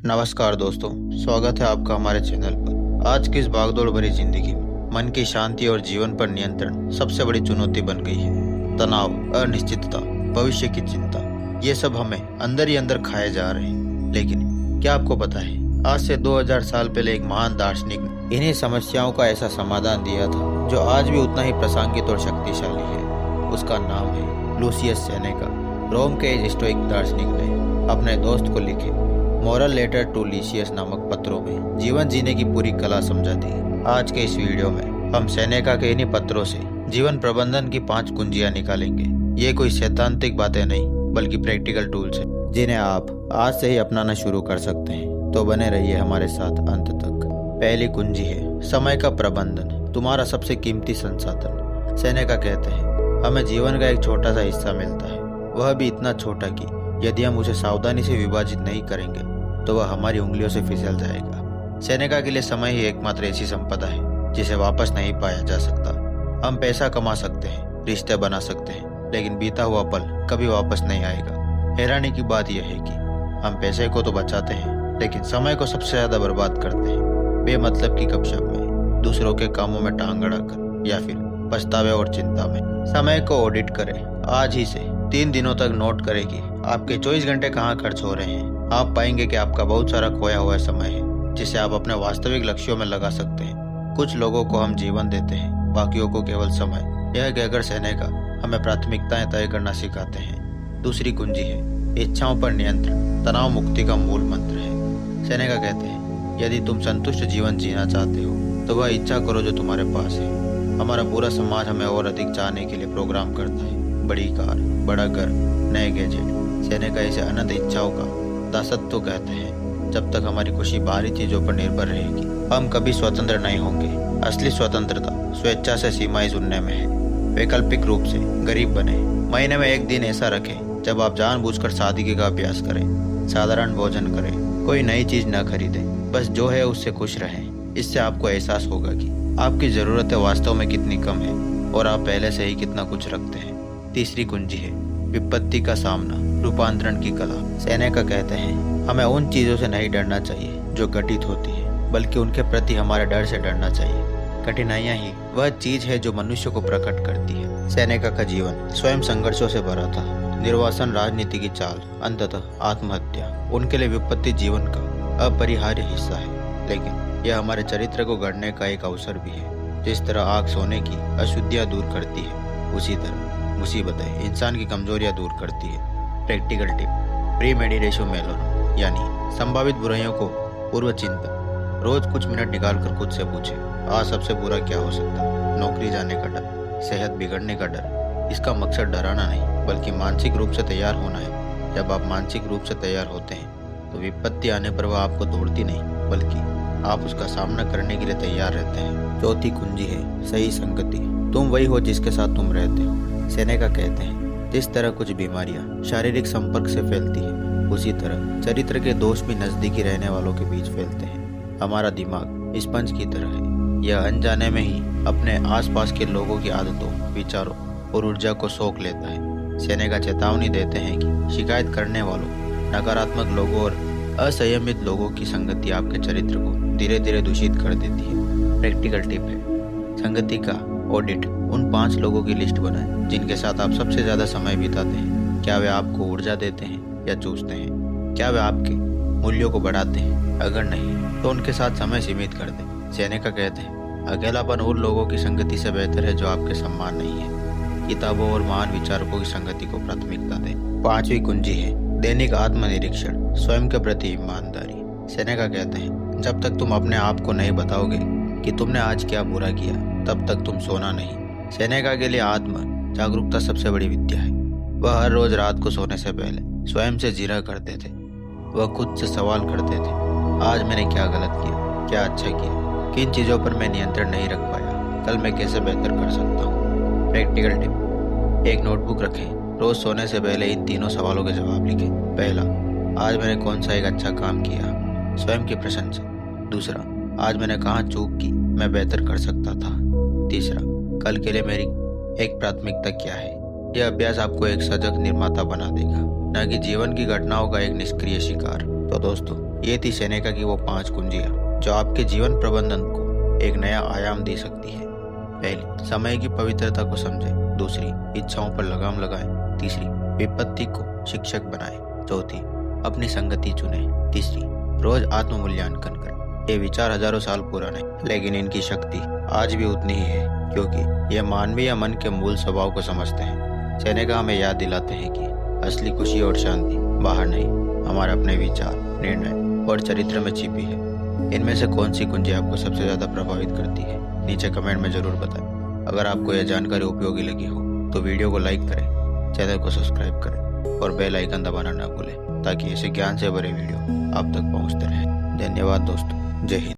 नमस्कार दोस्तों, स्वागत है आपका हमारे चैनल पर। आज की इस भागदौड़ भरी जिंदगी में मन की शांति और जीवन पर नियंत्रण सबसे बड़ी चुनौती बन गई है। तनाव, अनिश्चितता, भविष्य की चिंता, ये सब हमें अंदर ही अंदर खाए जा रहे हैं। लेकिन क्या आपको पता है, आज से 2000 साल पहले एक महान दार्शनिक ने इन्हीं समस्याओं का ऐसा समाधान दिया था जो आज भी उतना ही प्रासंगिक और शक्तिशाली है। उसका नाम है लूसियस सेनेका। रोम के एक स्टोइक दार्शनिक ने अपने दोस्त को लिखे मोरल लेटर टू लूसियस नामक पत्रों में जीवन जीने की पूरी कला समझा दी। आज के इस वीडियो में हम सेनेका के इन्हीं पत्रों से जीवन प्रबंधन की 5 कुंजियां निकालेंगे। ये कोई सैद्धांतिक बातें नहीं, बल्कि प्रैक्टिकल टूल्स हैं जिन्हें आप आज से ही अपनाना शुरू कर सकते हैं। तो बने रहिए हमारे साथ अंत तक। पहली कुंजी है समय का प्रबंधन, तुम्हारा सबसे कीमती संसाधन। सेनेका कहते हैं, हमें जीवन का एक छोटा सा हिस्सा मिलता है, वह भी इतना छोटा कि यदि हम उसे सावधानी से विभाजित नहीं करेंगे तो वह हमारी उंगलियों से फिसल जाएगा। सेनेका के लिए समय ही एकमात्र ऐसी संपदा है जिसे वापस नहीं पाया जा सकता। हम पैसा कमा सकते हैं, रिश्ते बना सकते हैं, लेकिन बीता हुआ पल कभी वापस नहीं आएगा। हैरानी की बात यह है कि हम पैसे को तो बचाते हैं, लेकिन समय को सबसे ज्यादा बर्बाद करते हैं, बेमतलब की गपशप में, दूसरों के कामों में टांग अड़ाकर या फिर पछतावे और चिंता में। समय को ऑडिट करें। आज ही से 3 दिनों तक नोट करें कि आपके 24 घंटे कहाँ खर्च हो रहे हैं। आप पाएंगे कि आपका बहुत सारा खोया हुआ समय है जिसे आप अपने वास्तविक लक्ष्यों में लगा सकते हैं। कुछ लोगों को हम जीवन देते हैं, बाकियों को केवल समय। यह कहकर सेनेका हमें प्राथमिकताएं तय करना सिखाते हैं। दूसरी कुंजी है इच्छाओं पर नियंत्रण, तनाव मुक्ति का मूल मंत्र है। सेनेका कहते हैं, यदि तुम संतुष्ट जीवन जीना चाहते हो तो वह इच्छा करो जो तुम्हारे पास है। हमारा पूरा समाज हमें और अधिक चाहने के लिए प्रोग्राम करता है। बड़ी कार, बड़ा घर, नए गैजेट। सेनेका इसे अनंत इच्छाओं का दासत्व कहते हैं। जब तक हमारी खुशी बाहरी चीजों पर निर्भर रहेगी, हम कभी स्वतंत्र नहीं होंगे। असली स्वतंत्रता स्वेच्छा से सीमाएं चुनने में है। वैकल्पिक रूप से गरीब बने। महीने में एक दिन ऐसा रखें जब आप जानबूझकर सादगी का अभ्यास करें, साधारण भोजन करें, कोई नई चीज न खरीदें, बस जो है उससे खुश रहें। इससे आपको एहसास होगा कि आपकी जरूरतें वास्तव में कितनी कम है और आप पहले से ही कितना कुछ रखते हैं। तीसरी कुंजी है विपत्ति का सामना, रूपांतरण की कला। सेनेका कहते हैं, हमें उन चीजों से नहीं डरना चाहिए जो घटित होती है, बल्कि उनके प्रति हमारे डर से डरना चाहिए। कठिनाइयां ही वह चीज है जो मनुष्य को प्रकट करती है। सेनेका का जीवन स्वयं संघर्षों से भरा था। निर्वासन, राजनीति की चाल, अंततः आत्महत्या। उनके लिए विपत्ति जीवन का अपरिहार्य हिस्सा है, लेकिन यह हमारे चरित्र को गढ़ने का एक अवसर भी है। जिस तरह आग सोने की अशुद्धियां दूर करती है, उसी तरह मुसीबतें इंसान की कमजोरियां दूर करती है। Practical tip, pre meditation Malone, यानी संभावित बुराइयों को पूर्व चिंतन। रोज कुछ मिनट निकालकर खुद से पूछें, आज सबसे बुरा क्या हो सकता है। नौकरी जाने का डर, सेहत बिगड़ने का डर। इसका मकसद डराना नहीं, बल्कि मानसिक रूप से तैयार होना है। जब आप मानसिक रूप से तैयार होते हैं तो विपत्ति आने पर वह आपको तोड़ती नहीं, बल्कि आप उसका सामना करने के लिए तैयार रहते हैं। चौथी कुंजी है सही संगति। तुम वही हो जिसके साथ तुम रहते हो। सेनेका कहते हैं, जिस तरह कुछ बीमारियां शारीरिक संपर्क से फैलती है, उसी तरह चरित्र के दोष भी नजदीकी रहने वालों के बीच फैलते हैं। हमारा दिमाग स्पंज की तरह है। यह अनजाने में ही अपने आसपास के लोगों की आदतों, विचारों और ऊर्जा को सोख लेता है। सेनेका चेतावनी देते हैं कि शिकायत करने वालों, नकारात्मक लोगों और असंयमित लोगों की संगति आपके चरित्र को धीरे धीरे दूषित कर देती है। प्रैक्टिकल टिप है संगति का ऑडिट। उन 5 लोगों की लिस्ट बनाएं जिनके साथ आप सबसे ज्यादा समय बिताते हैं। क्या वे आपको ऊर्जा देते हैं या चूसते हैं? क्या वे आपके मूल्यों को बढ़ाते हैं? अगर नहीं तो उनके साथ समय सीमित कर दें। सेनेका कहते हैं, अकेलापन उन लोगों की संगति से बेहतर है जो आपके सम्मान नहीं है। किताबों और महान विचारकों की संगति को प्राथमिकता दें। 5वीं कुंजी है दैनिक आत्मनिरीक्षण, स्वयं के प्रति ईमानदारी। सेनेका कहते हैं, जब तक तुम अपने आप को नहीं बताओगे कि तुमने आज क्या बुरा किया, तब तक तुम सोना नहीं। सेनेका के लिए आत्म जागरूकता सबसे बड़ी विद्या है। वह हर रोज रात को सोने से पहले स्वयं से जिरा करते थे। वह खुद से सवाल करते थे, आज मैंने क्या गलत किया, क्या अच्छा किया, किन चीजों पर मैं नियंत्रण नहीं रख पाया, कल मैं कैसे बेहतर कर सकता हूँ। प्रैक्टिकल टिप, एक नोटबुक रखें। रोज सोने से पहले इन 3 सवालों के जवाब लिखें। पहला, आज मैंने कौन सा एक अच्छा काम किया, स्वयं की प्रशंसा। दूसरा, आज मैंने कहाँ चूक की, मैं बेहतर कर सकता था। तीसरा, कल के लिए मेरी एक प्राथमिकता क्या है। यह अभ्यास आपको एक सजग निर्माता बना देगा, न कि जीवन की घटनाओं का एक निष्क्रिय शिकार। तो दोस्तों, ये थी सेनेका की वो 5 कुंजियां जो आपके जीवन प्रबंधन को एक नया आयाम दे सकती है। पहली, समय की पवित्रता को समझे। दूसरी, इच्छाओं पर लगाम लगाएं। तीसरी, विपत्ति को शिक्षक बनाए। चौथी, अपनी संगति चुने। तीसरी, रोज आत्म मूल्यांकन करें। ये विचार हजारों साल पुराने, लेकिन इनकी शक्ति आज भी उतनी ही है, क्योंकि ये मानवीय मन के मूल स्वभाव को समझते हैं। सेनेका हमें याद दिलाते हैं कि असली खुशी और शांति बाहर नहीं, हमारे अपने विचार, निर्णय और चरित्र में छिपी है। इनमें से कौन सी कुंजी आपको सबसे ज्यादा प्रभावित करती है, नीचे कमेंट में जरूर बताएं। अगर आपको यह जानकारी उपयोगी लगी हो तो वीडियो को लाइक करें, चैनल को सब्सक्राइब करें और बेल आइकन दबाना ना भूलें, ताकि ऐसे ज्ञान से भरे वीडियो आप तक पहुंचते रहें। धन्यवाद दोस्तों। जय हिंद।